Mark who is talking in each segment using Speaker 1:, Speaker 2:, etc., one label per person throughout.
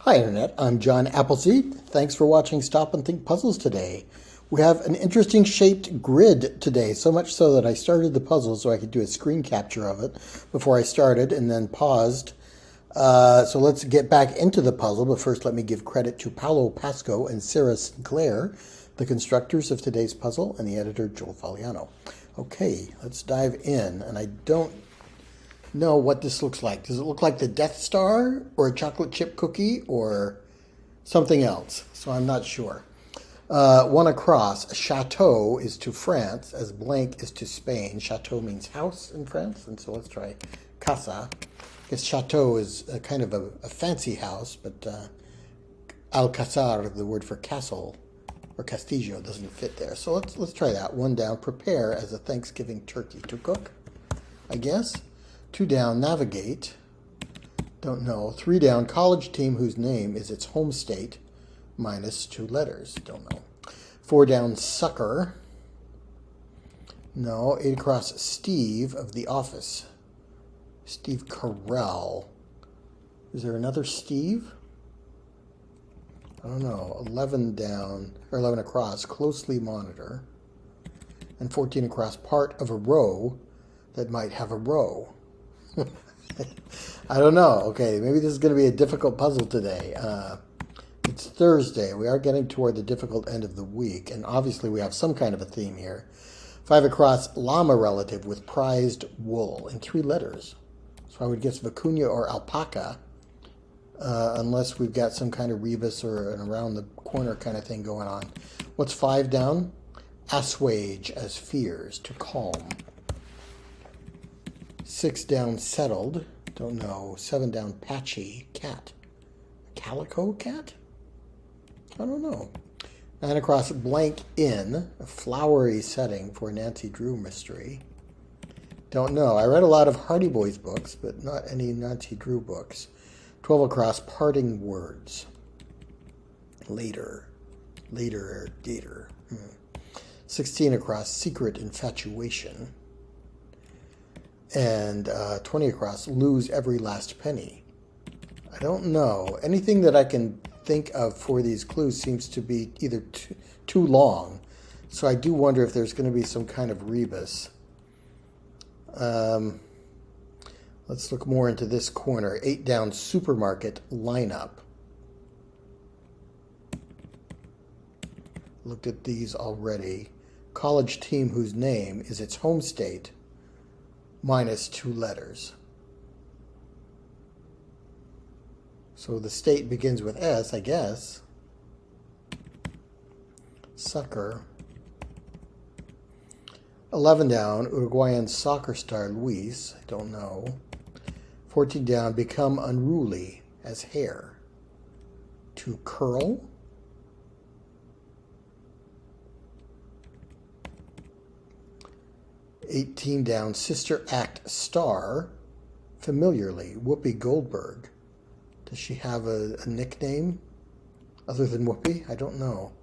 Speaker 1: Hi Internet, I'm John Appleseed. Thanks for watching Stop and Think Puzzles today. We have an interesting shaped grid today, so much so that I started the puzzle so I could do a screen capture of it before I started and then paused. So let's get back into the puzzle, but first let me give credit to Paolo, Pasco, and Sarah Sinclair, the constructors of today's puzzle, and the editor, Joel Fagliano. Okay, let's dive in, and I don't know what this looks like. Does it look like the Death Star or a chocolate chip cookie or something else? So I'm not sure. One across, chateau is to France as blank is to Spain. Chateau means house in France, and so let's try casa. I guess chateau is a kind of a fancy house, but alcazar, the word for castle, or castillo, doesn't fit there. So let's try that. One down, prepare as a Thanksgiving turkey to cook, I guess. Two down, navigate. Don't know. Three down, college team whose name is its home state, minus two letters. Don't know. Four down, sucker. No. Eight across, Steve of The Office. Steve Carell. Is there another Steve? I don't know. 11 down, or 11 across, closely monitor. And 14 across, part of a row that might have a row. I don't know. Okay, maybe this is going to be a difficult puzzle today. It's Thursday. We are getting toward the difficult end of the week, and obviously we have some kind of a theme here. Five across, llama relative with prized wool in three letters. So I would guess vicuña or alpaca, unless we've got some kind of rebus or an around the corner kind of thing going on. What's five down? Assuage as fears, to calm. Six down, settled. Don't know. Seven down, patchy, cat. Calico cat? I don't know. Nine across, blank in, a flowery setting for Nancy Drew mystery. Don't know. I read a lot of Hardy Boys books, but not any Nancy Drew books. 12 across, parting words. Later. Later, gator. 16 across, secret infatuation. And 20 across, lose every last penny. I don't know. Anything that I can think of for these clues seems to be either too long. So I do wonder if there's going to be some kind of rebus. Let's look more into this corner. 8 down, supermarket lineup. Looked at these already. College team whose name is its home state, minus two letters. So the state begins with S, I guess. Sucker. 11 down, Uruguayan soccer star Luis. I don't know. 14 down, become unruly as hair. To curl. 18 down, sister act star, familiarly, Whoopi Goldberg. Does she have a nickname other than Whoopi? I don't know.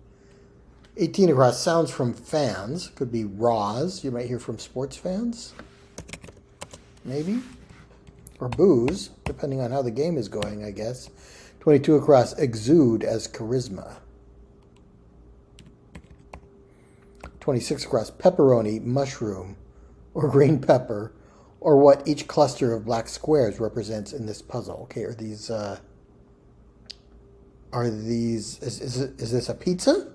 Speaker 1: 18 across, sounds from fans. Could be Roz, you might hear from sports fans. Maybe. Or booze, depending on how the game is going, I guess. 22 across, exude as charisma. 26 across, pepperoni, mushroom, or green pepper, or what each cluster of black squares represents in this puzzle. Okay, is this a pizza?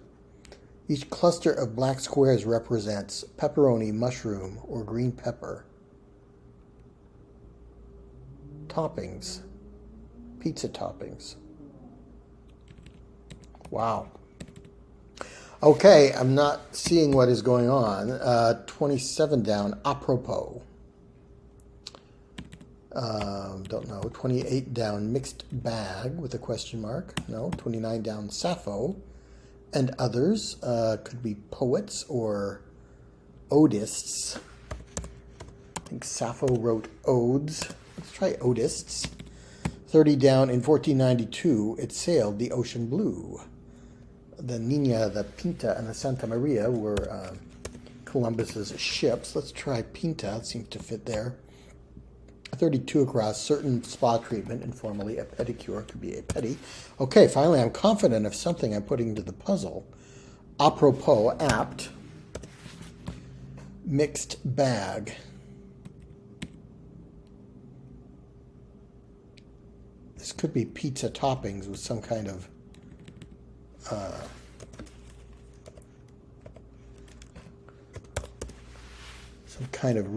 Speaker 1: Each cluster of black squares represents pepperoni, mushroom, or green pepper. Toppings. Pizza toppings. Wow. Okay, I'm not seeing what is going on. 27 down, apropos. Don't know. 28 down, mixed bag with a question mark. No. 29 down, Sappho. And others. Could be poets or odists. I think Sappho wrote odes. Let's try odists. 30 down, in 1492, it sailed the ocean blue. The Nina, the Pinta, and the Santa Maria were Columbus's ships. Let's try Pinta. It seems to fit there. 32 across, certain spa treatment, informally a pedicure, could be a pedi. Okay, finally I'm confident of something I'm putting into the puzzle. Apropos, apt, mixed bag. This could be pizza toppings with some kind of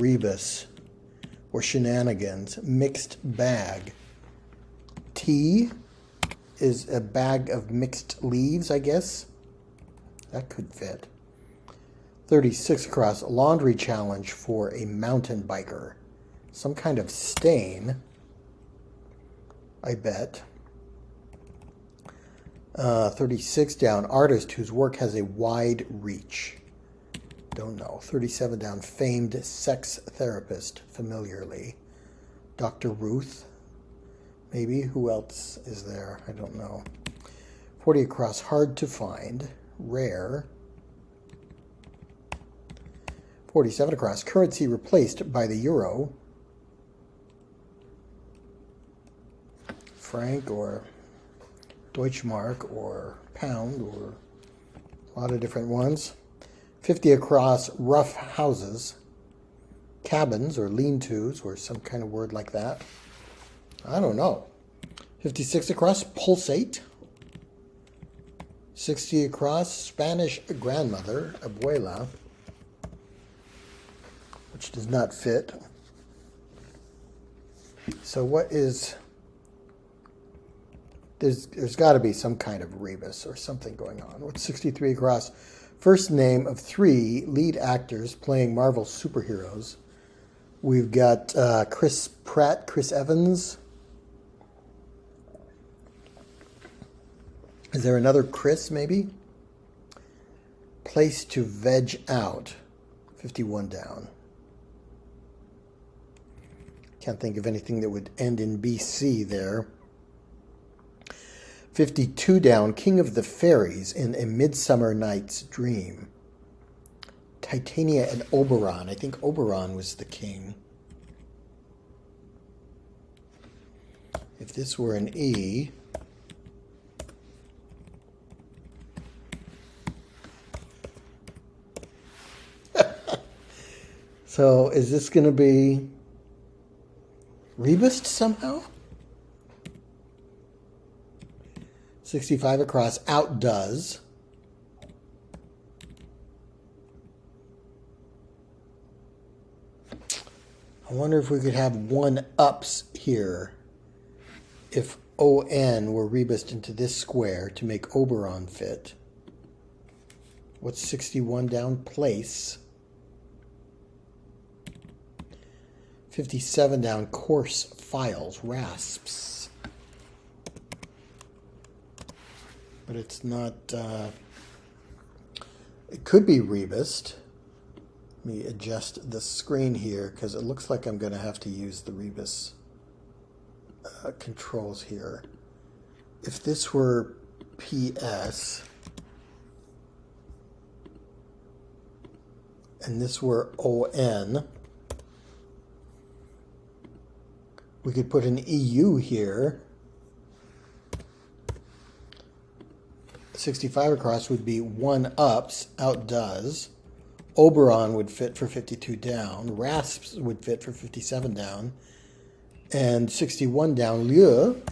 Speaker 1: rebus or shenanigans. Mixed bag. Tea is a bag of mixed leaves, I guess. That could fit. 36 across, laundry challenge for a mountain biker. Some kind of stain, I bet. 36 down, artist whose work has a wide reach. Don't know. 37 down, famed sex therapist, familiarly. Dr. Ruth, maybe. Who else is there? I don't know. 40 across, hard to find, rare. 47 across, currency replaced by the euro. Franc or Deutschmark or pound or a lot of different ones. 50 across, rough houses, cabins or lean-tos or some kind of word like that. I don't know. 56 across, pulsate. 60 across, Spanish grandmother, abuela, which does not fit. So what is... There's got to be some kind of rebus or something going on. What's 63 across? First name of 3 lead actors playing Marvel superheroes. We've got Chris Pratt, Chris Evans. Is there another Chris, maybe? Place to veg out. 51 down. Can't think of anything that would end in BC there. 52 down, King of the Fairies in A Midsummer Night's Dream. Titania and Oberon. I think Oberon was the king. If this were an E... So is this going to be rebused somehow? 65 across, outdoes. I wonder if we could have one-ups here if ON were rebused into this square to make Oberon fit. What's 61 down? Place. 57 down, coarse files, rasps. But it's not, it could be rebused. Let me adjust the screen here because it looks like I'm going to have to use the rebus controls here. If this were PS and this were ON, we could put an EU here. 65 across would be one-ups, outdoes. Oberon would fit for 52 down. Rasps would fit for 57 down. And 61 down, lieu,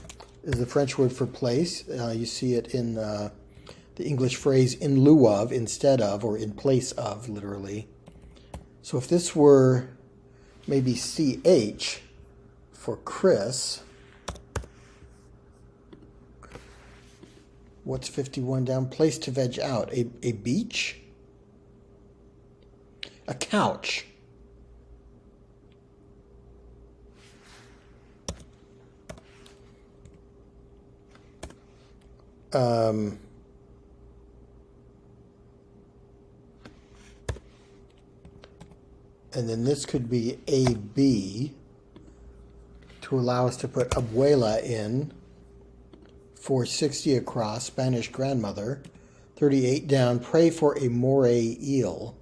Speaker 1: is the French word for place. You see it in the English phrase in lieu of, instead of, or in place of, literally. So if this were maybe CH for Chris, what's 51 down? Place to veg out. A beach? A couch. And then this could be AB to allow us to put abuela in for 60 across, Spanish grandmother. 38 down, pray for a moray eel.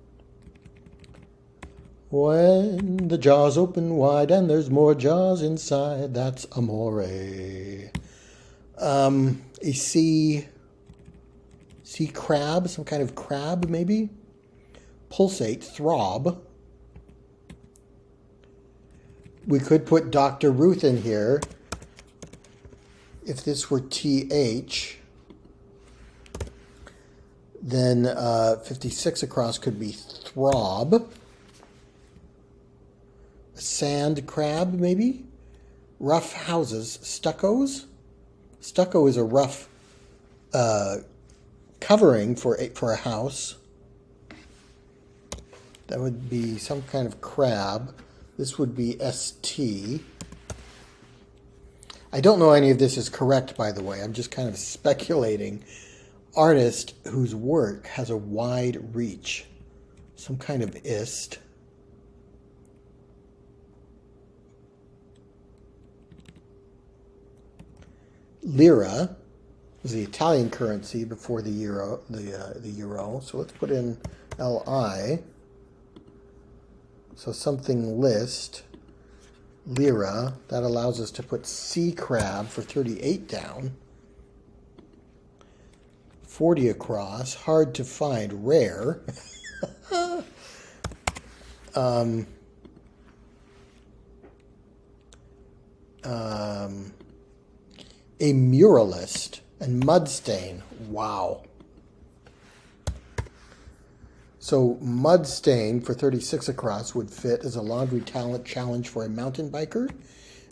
Speaker 1: When the jaws open wide and there's more jaws inside, that's amore. A sea crab, some kind of crab maybe. Pulsate, throb. We could put Dr. Ruth in here if this were TH. Then 56 across could be throb. Sand crab, maybe? Rough houses. Stuccos? Stucco is a rough covering for a house. That would be some kind of crab. This would be ST. I don't know any of this is correct, by the way. I'm just kind of speculating. Artist whose work has a wide reach. Some kind of ist. Lira was the Italian currency before the euro. The euro. So let's put in LI. So something list. Lira. That allows us to put sea crab for 38 down. 40 across. Hard to find. Rare. A muralist and mudstain. Wow. So mudstain for 36 across would fit as a laundry talent challenge for a mountain biker.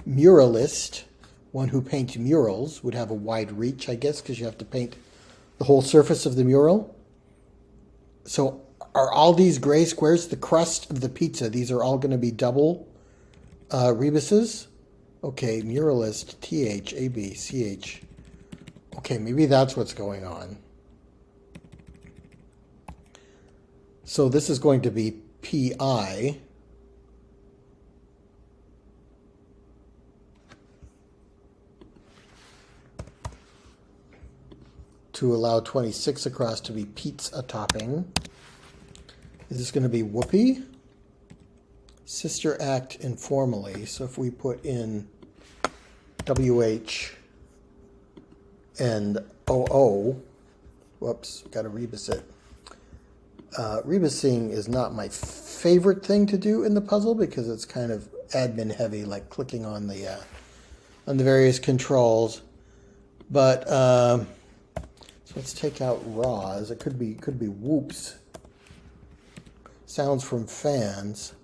Speaker 1: Muralist, one who paints murals, would have a wide reach, I guess, because you have to paint the whole surface of the mural. So are all these gray squares the crust of the pizza? These are all going to be double rebuses? Okay, muralist, TH, AB, CH. Okay, maybe that's what's going on. So this is going to be PI. To allow 26 across to be pizza topping. Is this going to be whoopee? Sister act informally. So if we put in WH and OO, whoops, got to rebus it. Rebusing is not my favorite thing to do in the puzzle because it's kind of admin heavy, like clicking on the various controls. But so let's take out raws. It could be whoops. Sounds from fans.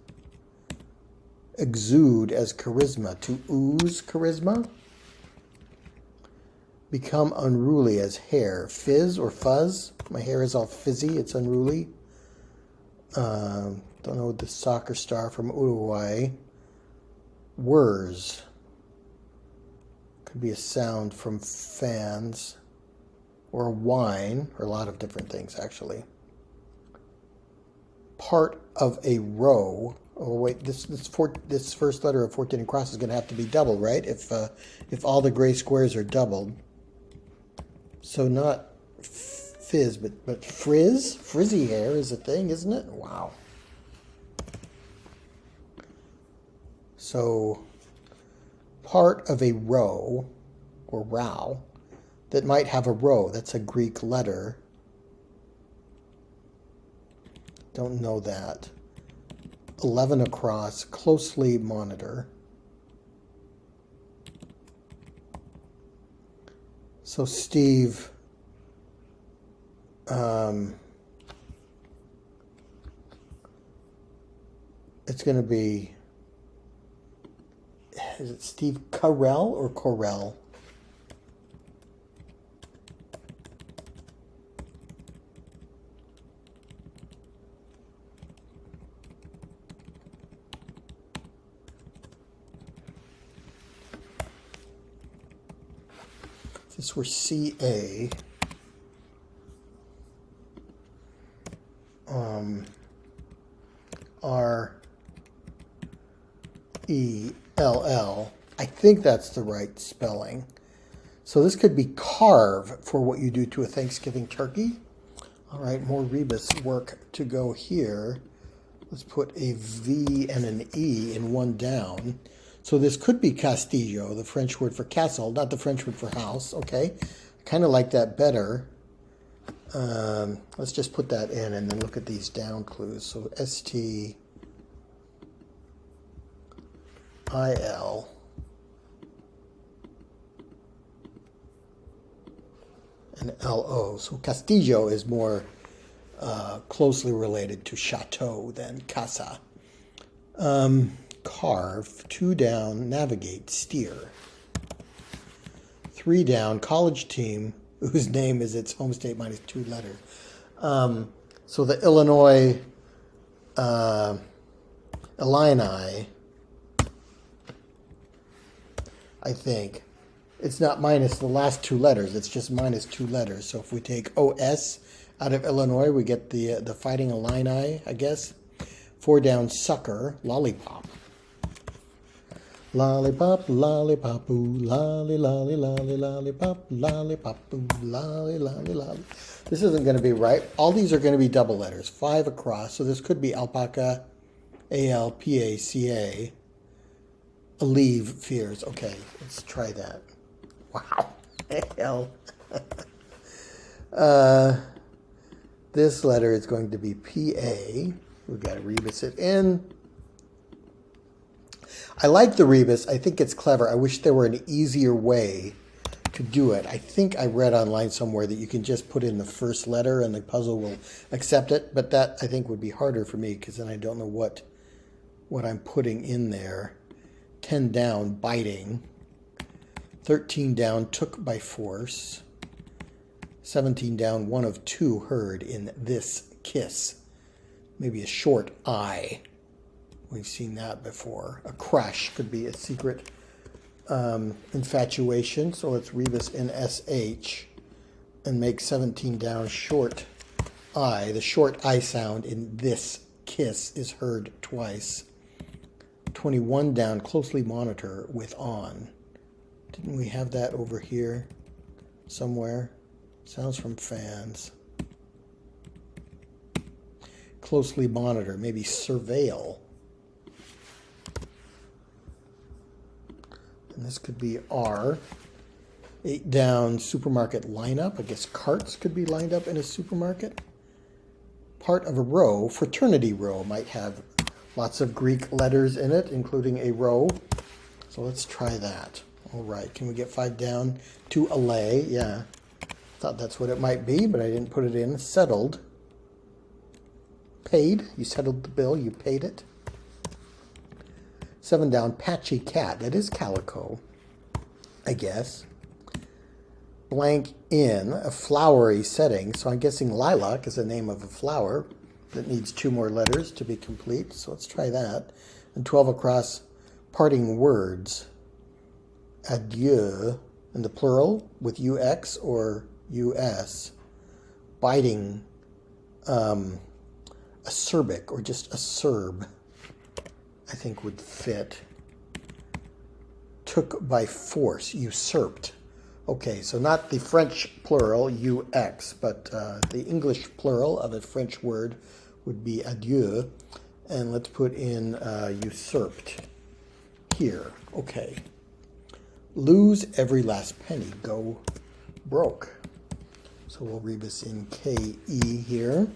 Speaker 1: Exude as charisma. To ooze charisma. Become unruly as hair. Fizz or fuzz. My hair is all fizzy. It's unruly. Don't know the soccer star from Uruguay. Whirs. Could be a sound from fans. Or wine. Or a lot of different things, actually. Part of a row. Oh wait, this first letter of 14 across is going to have to be doubled, right? If all the gray squares are doubled. So not fizz, but frizz? Frizzy hair is a thing, isn't it? Wow. So part of a row, or row, that might have a row. That's a Greek letter. Don't know that. 11 across, closely monitor. So Steve, it's going to be, is it Steve Carell or Corell? If this were CA, RELL. I think that's the right spelling. So this could be carve for what you do to a Thanksgiving turkey. All right, more rebus work to go here. Let's put a V and an E in one down. So this could be Castillo, the French word for castle, not the French word for house. Okay, I kind of like that better. Let's just put that in and then look at these down clues. So STIL and LO. So Castillo is more closely related to chateau than casa. Carve, 2 down, navigate, steer. 3 down, college team, whose name is its home state minus 2 letters. So the Illinois Illini, I think, it's not minus the last 2 letters, it's just minus 2 letters. So if we take OS out of Illinois, we get the Fighting Illini, I guess. 4 down, sucker, lollipop. Lollipop, lollipop, ooh, lolly, lolly, lolly, lollipop, lollipop, ooh, lolly, lolly, lolly. This isn't going to be right. All these are going to be double letters, 5 across. So this could be alpaca, ALPACA, Aleve fears. Okay, let's try that. Wow. Hell. This letter is going to be PA. We've got to rebus it in. I like the rebus. I think it's clever. I wish there were an easier way to do it. I think I read online somewhere that you can just put in the first letter and the puzzle will accept it. But that, I think, would be harder for me because then I don't know what I'm putting in there. 10 down, biting. 13 down, took by force. 17 down, 1 of 2 heard in this kiss. Maybe a short I. We've seen that before. A crush could be a secret infatuation. So let's rebus in SH and make 17 down, short I. The short I sound in this kiss is heard twice. 21 down, closely monitor with on. Didn't we have that over here somewhere? Sounds from fans. Closely monitor, maybe surveil. And this could be R. 8 down, supermarket lineup. I guess carts could be lined up in a supermarket. Part of a row, fraternity row, might have lots of Greek letters in it, including a row. So let's try that. All right, can we get 5 down? To allay, yeah. Thought that's what it might be, but I didn't put it in. Settled. Paid, you settled the bill, you paid it. 7 down, patchy cat. That is calico, I guess. Blank in, a flowery setting. So I'm guessing lilac is the name of a flower that needs 2 more letters to be complete. So let's try that. And 12 across, parting words. Adieu, in the plural with UX or US. Biting, acerbic or just acerb, I think would fit. Took by force, usurped. Okay, so not the French plural, UX, but the English plural of a French word would be adieu. And let's put in usurped here. Okay. Lose every last penny, go broke. So we'll rebus in KE here.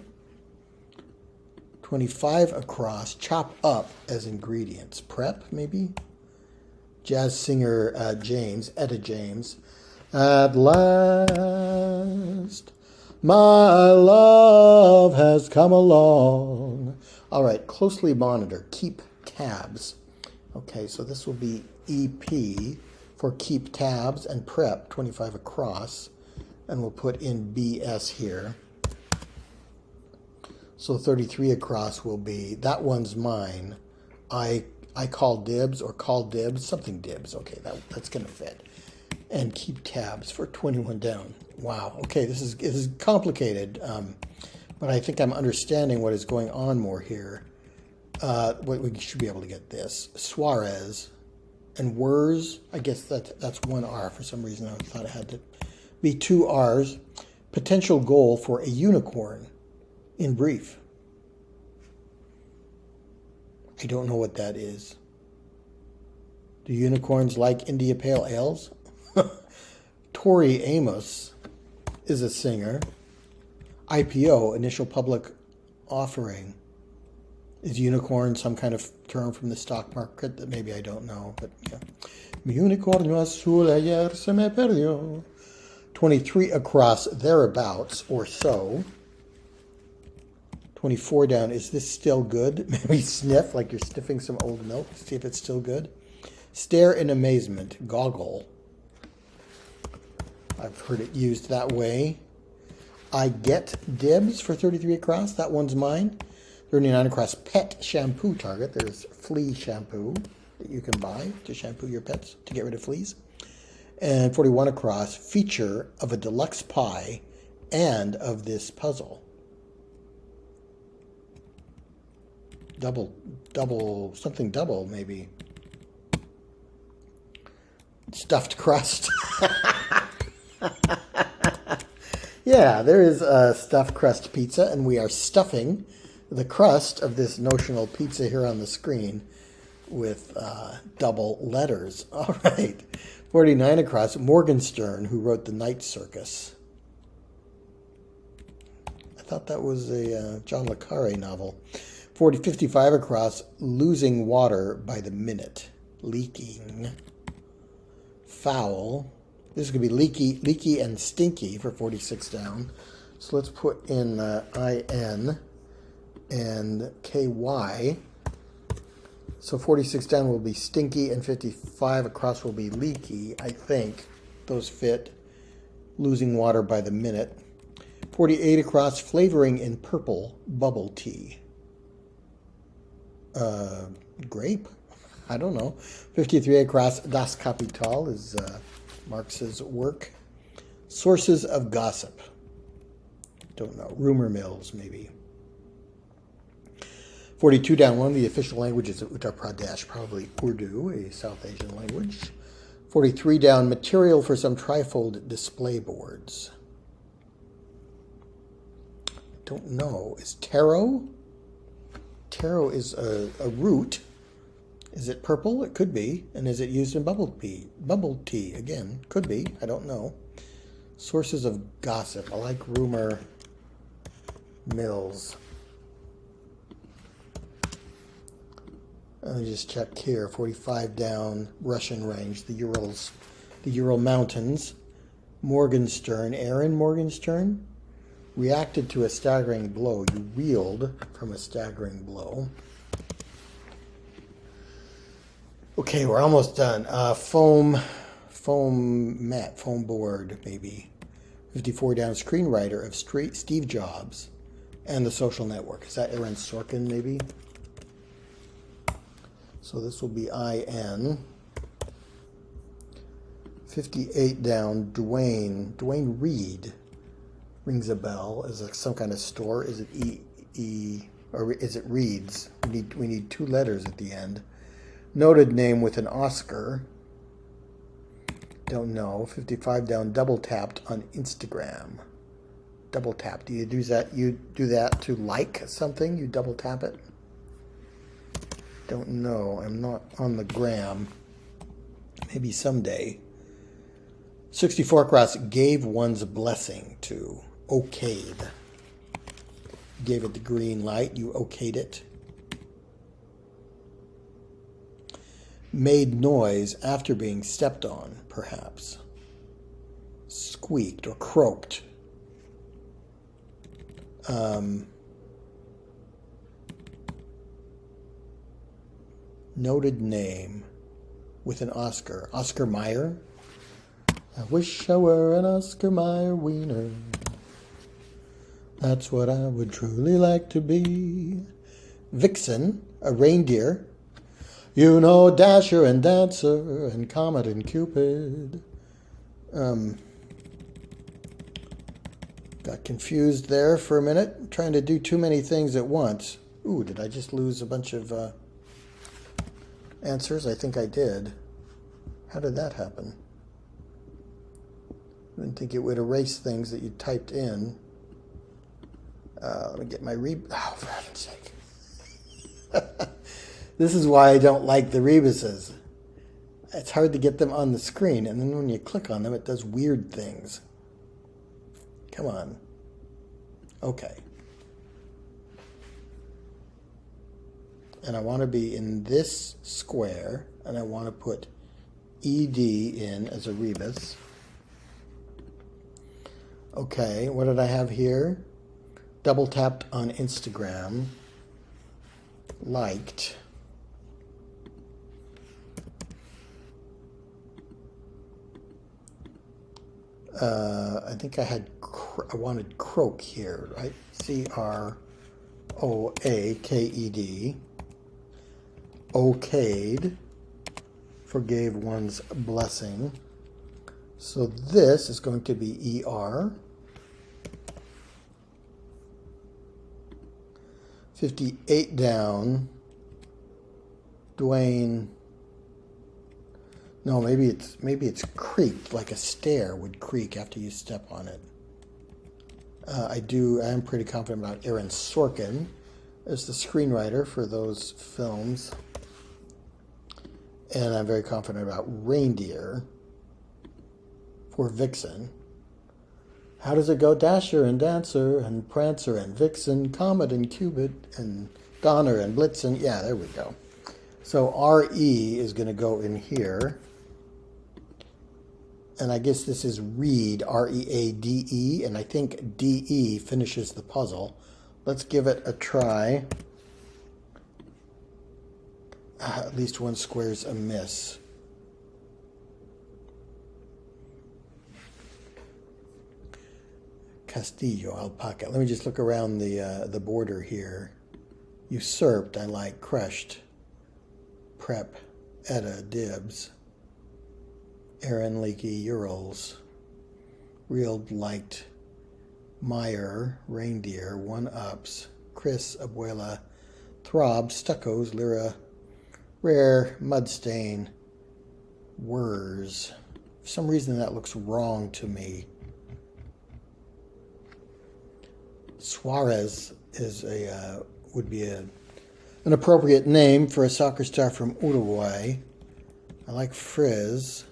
Speaker 1: 25 across, chop up as ingredients. Prep, maybe? Jazz singer James, Etta James. At last, my love has come along. All right, closely monitor, keep tabs. Okay, so this will be EP for keep tabs and prep, 25 across. And we'll put in BS here. So 33 across will be, that one's mine. I call dibs or call dibs, something dibs. Okay, that's going to fit. And keep tabs for 21 down. Wow, okay, this is complicated, but I think I'm understanding what is going on more here. We should be able to get this. Suarez and Wurs, I guess that's 1 R for some reason. I thought it had to be 2 R's. Potential goal for a unicorn. In brief. I don't know what that is. Do unicorns like India Pale Ales? Tori Amos is a singer. IPO, initial public offering. Is unicorn some kind of term from the stock market that maybe I don't know? But yeah. Mi unicornio azul ayer se me perdió. 23 across, thereabouts, or so. 24 down, is this still good? Maybe sniff, like you're sniffing some old milk. See if it's still good. Stare in amazement, goggle. I've heard it used that way. I get dibs for 33 across. That one's mine. 39 across, pet shampoo target. There's flea shampoo that you can buy to shampoo your pets to get rid of fleas. And 41 across, feature of a deluxe pie and of this puzzle. Something double maybe. Stuffed crust. Yeah, there is a stuffed crust pizza, and we are stuffing the crust of this notional pizza here on the screen with double letters. All right. 49 across, Morgenstern, who wrote The Night Circus. I thought that was a John le Carre novel. 55 across, Losing Water by the Minute. Leaking. Foul. This is going to be leaky and stinky for 46 down. So let's put in IN and KY. So 46 down will be stinky and 55 across will be leaky. I think those fit. Losing water by the minute. 48 across, flavoring in purple, bubble tea. Grape? I don't know. 53 across, Das Kapital is Marx's work. Sources of gossip. Don't know. Rumor mills, maybe. 42 down, one of the official languages of Uttar Pradesh, probably Urdu, a South Asian language. 43 down, material for some trifold display boards. Don't know. Is taro? Taro is a root. Is it purple? It could be. And is it used in bubble tea? Bubble tea, again, could be. I don't know. Sources of gossip. I like rumor mills. Let me just check here. 45 down, Russian range, the Urals, the Ural Mountains. Morgenstern, Aaron Morgenstern, reacted to a staggering blow. You reeled from a staggering blow. Okay, we're almost done. Foam board, maybe. 54 down, screenwriter of Steve Jobs and The Social Network. Is that Aaron Sorkin, maybe? So this will be IN. 58 down, Dwayne Reed. Rings a bell. Is it some kind of store? Is it or is it Reed's? We need two letters at the end. Noted name with an Oscar. Don't know. 55 down, double tapped on Instagram. Double tap. Do you do that? You do that to like something? You double tap it? Don't know. I'm not on the gram. Maybe someday. 64 across, gave one's blessing to. Okayed. Gave it the green light. You okayed it. Made noise after being stepped on, perhaps. Squeaked or croaked. Noted name with an Oscar. Oscar Mayer. I wish I were an Oscar Mayer wiener. That's what I would truly like to be. Vixen, a reindeer. You know, Dasher and Dancer and Comet and Cupid. Got confused there for a minute, trying to do too many things at once. Ooh, did I just lose a bunch of answers? I think I did. How did that happen? I didn't think it would erase things that you typed in. Let me get my oh, for heaven's sake. This is why I don't like the rebuses. It's hard to get them on the screen, and then when you click on them, it does weird things. Come on. Okay. And I want to be in this square, and I want to put ED in as a rebus. Okay, what did I have here? Double tapped on Instagram. Liked. I think I wanted croak here, right? CROAKED. Okayed. Forgave one's blessing. So this is going to be ER. 58 down. Dwayne. No, maybe it's creaked like a stair would creak after you step on it. I am pretty confident about Aaron Sorkin as the screenwriter for those films. And I'm very confident about Reindeer for Vixen. How does it go? Dasher and Dancer and Prancer and Vixen, Comet and Cupid and Donner and Blitzen. Yeah, there we go. So RE is going to go in here. And I guess this is read, R-E-A-D-E, and I think D-E finishes the puzzle. Let's give it a try. At least one square's a miss. Castillo, alpaca. Let me just look around the border here. Usurped, I like. Crushed. Prep. Etta, dibs. Aaron, leaky, Urals. Reeled, liked. Meyer, reindeer, one-ups. Chris, abuela. Throb, stuccos, lyra. Rare, mudstain. Whirs. For some reason that looks wrong to me. Suarez is would be an appropriate name for a soccer star from Uruguay. I like Frizz.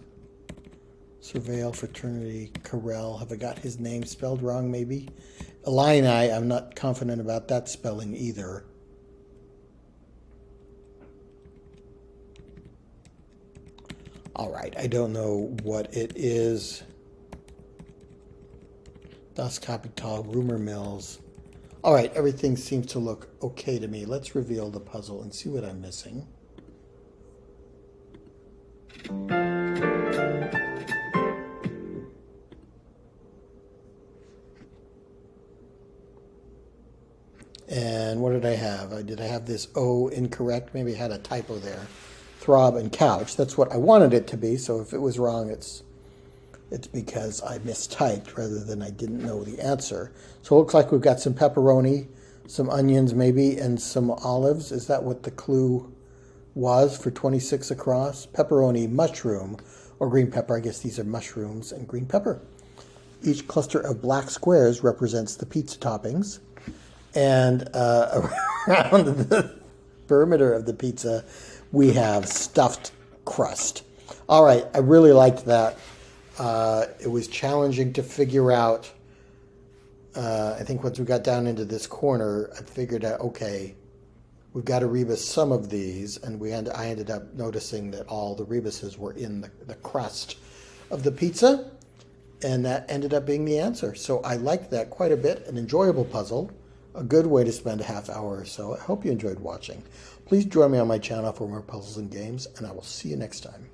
Speaker 1: Surveil, Fraternity, Carell. Have I got his name spelled wrong, maybe? Illini, I'm not confident about that spelling either. All right, I don't know what it is. Das Kapital, Rumor Mills. All right, everything seems to look okay to me. Let's reveal the puzzle and see what I'm missing. And what did I have? Did I have this O incorrect? Maybe I had a typo there. Throb and couch. That's what I wanted it to be. So if it was wrong, it's because I mistyped rather than I didn't know the answer. So it looks like we've got some pepperoni, some onions maybe, and some olives. Is that what the clue was for 26 across? Pepperoni, mushroom, or green pepper. I guess these are mushrooms and green pepper. Each cluster of black squares represents the pizza toppings. And around the perimeter of the pizza, we have stuffed crust. All right, I really liked that. It was challenging to figure out. I think once we got down into this corner, I figured out, okay, we've got to rebus some of these, and I ended up noticing that all the rebuses were in the crust of the pizza, and that ended up being the answer. So I liked that quite a bit. An enjoyable puzzle. A good way to spend a half hour or so. I hope you enjoyed watching. Please join me on my channel for more puzzles and games, and I will see you next time.